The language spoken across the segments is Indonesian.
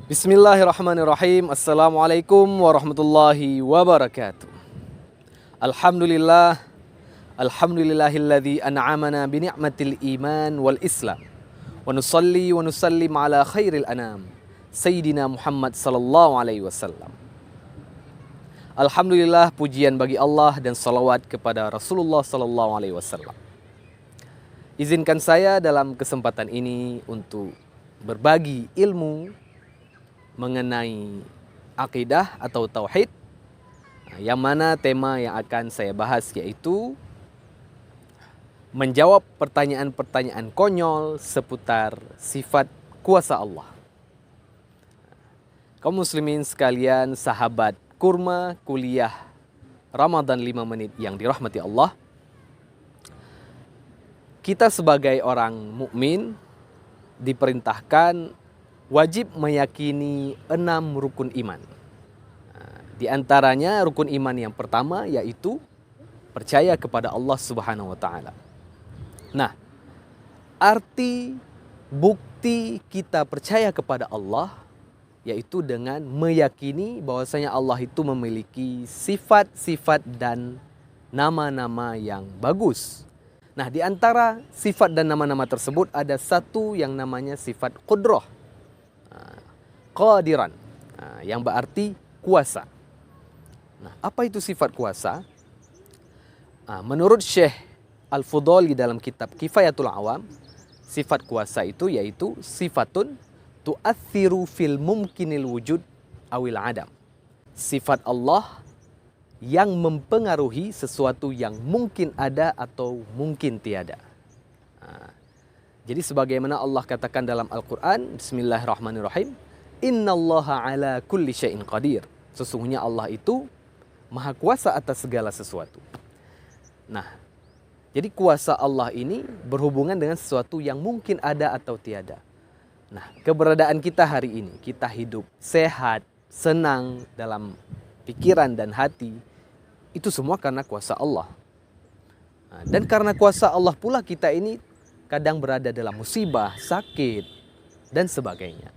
Bismillahirrahmanirrahim. Assalamualaikum warahmatullahi wabarakatuh. Alhamdulillah. Alhamdulillahilladzi an'amana bi ni'matil iman wal islam. Wa nusalli wa nusallim ala khairil anam, Sayyidina Muhammad sallallahu alaihi wasallam. Alhamdulillah, pujian bagi Allah dan salawat kepada Rasulullah sallallahu alaihi wasallam. Izinkan saya dalam kesempatan ini untuk berbagi ilmu mengenai akidah atau tauhid, yang mana tema yang akan saya bahas yaitu menjawab pertanyaan-pertanyaan konyol seputar sifat kuasa Allah. Kaum muslimin sekalian, sahabat kurma kuliah Ramadan 5 menit yang dirahmati Allah, kita sebagai orang mukmin diperintahkan wajib meyakini 6 rukun iman. Di antaranya rukun iman yang pertama yaitu percaya kepada Allah Subhanahu wa taala. Nah, arti bukti kita percaya kepada Allah yaitu dengan meyakini bahwasanya Allah itu memiliki sifat-sifat dan nama-nama yang bagus. Nah, di antara sifat dan nama-nama tersebut ada satu yang namanya sifat qudrah, qadiran, yang berarti kuasa. Nah, apa itu sifat kuasa? Menurut Syekh Al-Fudhali dalam kitab Kifayatul Awam, sifat kuasa itu yaitu sifatun tu'athiru fil mumkinil wujud awil adam. Sifat Allah yang mempengaruhi sesuatu yang mungkin ada atau mungkin tiada. Jadi sebagaimana Allah katakan dalam Al-Quran, Bismillahirrahmanirrahim, Innallaha ala kulli syai'in qadir. Sesungguhnya Allah itu maha kuasa atas segala sesuatu. Nah, jadi kuasa Allah ini berhubungan dengan sesuatu yang mungkin ada atau tiada. Nah, keberadaan kita hari ini, kita hidup sehat, senang dalam pikiran dan hati, itu semua karena kuasa Allah. Nah, dan karena kuasa Allah pula kita ini kadang berada dalam musibah, sakit, dan sebagainya.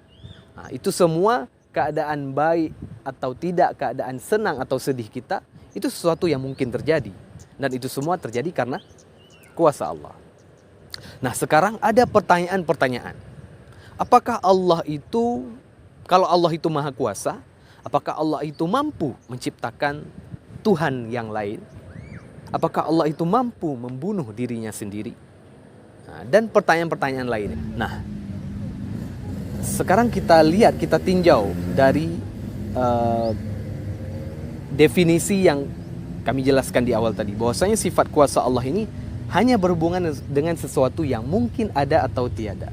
Nah, itu semua keadaan baik atau tidak, keadaan senang atau sedih kita, itu sesuatu yang mungkin terjadi. Dan itu semua terjadi karena kuasa Allah. Nah, sekarang ada pertanyaan-pertanyaan. Apakah Allah itu, kalau Allah itu maha kuasa, apakah Allah itu mampu menciptakan Tuhan yang lain? Apakah Allah itu mampu membunuh dirinya sendiri? Nah, dan pertanyaan-pertanyaan lainnya. Nah, sekarang kita lihat, kita tinjau dari definisi yang kami jelaskan di awal tadi, bahwasanya sifat kuasa Allah ini hanya berhubungan dengan sesuatu yang mungkin ada atau tiada.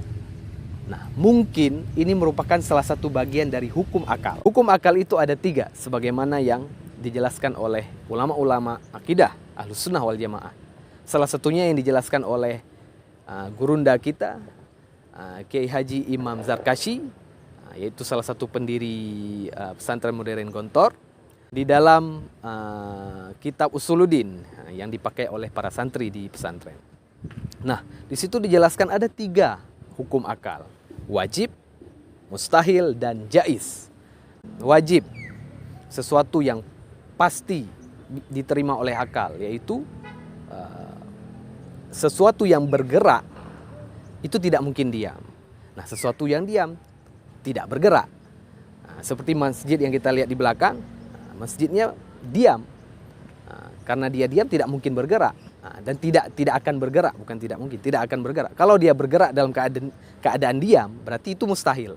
Nah, mungkin ini merupakan salah satu bagian dari hukum akal. Hukum akal itu ada 3, sebagaimana yang dijelaskan oleh ulama-ulama akidah Ahlus Sunnah wal Jamaah. Salah satunya yang dijelaskan oleh gurunda kita, Kiai Haji Imam Zarkashi, yaitu salah satu pendiri pesantren modern Gontor, di dalam kitab Usuluddin yang dipakai oleh para santri di pesantren. Nah, di situ dijelaskan ada 3 hukum akal: wajib, mustahil, dan jaiz. Wajib, sesuatu yang pasti diterima oleh akal, yaitu sesuatu yang bergerak itu tidak mungkin diam. Nah, sesuatu yang diam tidak bergerak. Nah, seperti masjid yang kita lihat di belakang, masjidnya diam. Nah, karena dia diam tidak mungkin bergerak. Nah, dan tidak akan bergerak, bukan tidak mungkin, tidak akan bergerak. Kalau dia bergerak dalam keadaan diam, berarti itu mustahil.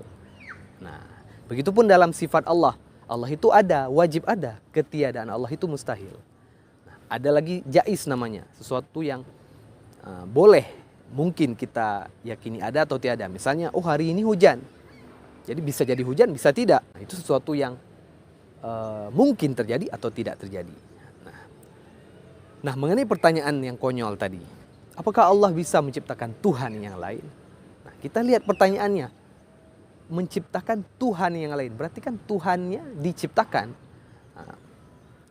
Nah, begitupun dalam sifat Allah. Allah itu ada, wajib ada. Ketiadaan Allah itu mustahil. Nah, ada lagi jaiz namanya, sesuatu yang boleh, mungkin kita yakini ada atau tiada. Misalnya, oh hari ini hujan. Jadi bisa jadi hujan, bisa tidak. Nah, itu sesuatu yang mungkin terjadi atau tidak terjadi. Nah, mengenai pertanyaan yang konyol tadi, apakah Allah bisa menciptakan Tuhan yang lain? Nah, kita lihat pertanyaannya. Menciptakan Tuhan yang lain, berarti kan Tuhannya diciptakan. Nah,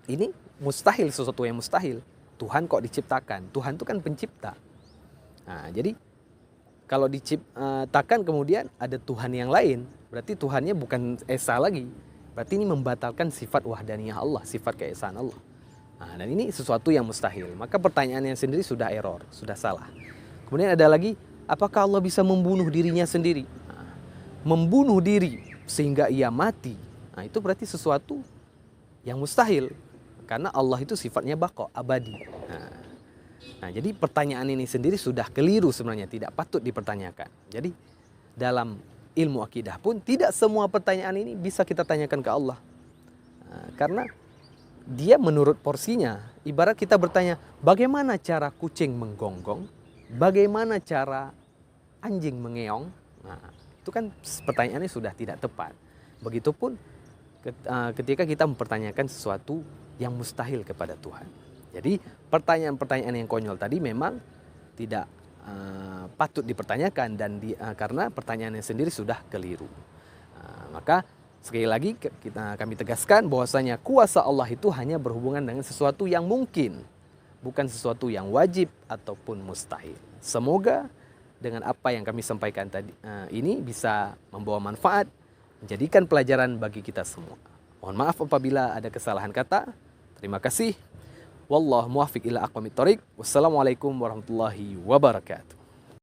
ini mustahil, sesuatu yang mustahil. Tuhan kok diciptakan? Tuhan itu kan pencipta. Nah, jadi kalau diciptakan kemudian ada Tuhan yang lain, berarti Tuhannya bukan Esa lagi. Berarti ini membatalkan sifat wahdaniyah Allah, sifat keesaan Allah. Nah, dan ini sesuatu yang mustahil. Maka pertanyaannya sendiri sudah error, sudah salah. Kemudian ada lagi, apakah Allah bisa membunuh dirinya sendiri? Nah, membunuh diri sehingga ia mati, nah itu berarti sesuatu yang mustahil. Karena Allah itu sifatnya baqa, abadi. Nah, jadi pertanyaan ini sendiri sudah keliru sebenarnya, tidak patut dipertanyakan. Jadi dalam ilmu akidah pun tidak semua pertanyaan ini bisa kita tanyakan ke Allah. Karena dia menurut porsinya. Ibarat kita bertanya, bagaimana cara kucing menggonggong? Bagaimana cara anjing mengeong? Nah, itu kan pertanyaannya sudah tidak tepat. Begitupun ketika kita mempertanyakan sesuatu yang mustahil kepada Tuhan. Jadi pertanyaan-pertanyaan yang konyol tadi memang tidak patut dipertanyakan dan karena pertanyaannya sendiri sudah keliru. Maka sekali lagi kami tegaskan bahwasanya kuasa Allah itu hanya berhubungan dengan sesuatu yang mungkin, bukan sesuatu yang wajib ataupun mustahil. Semoga dengan apa yang kami sampaikan tadi ini bisa membawa manfaat, menjadikan pelajaran bagi kita semua. Mohon maaf apabila ada kesalahan kata. Terima kasih. Wallahu muwaffiq ila aqwamit thoriq. Wassalamualaikum warahmatullahi wabarakatuh.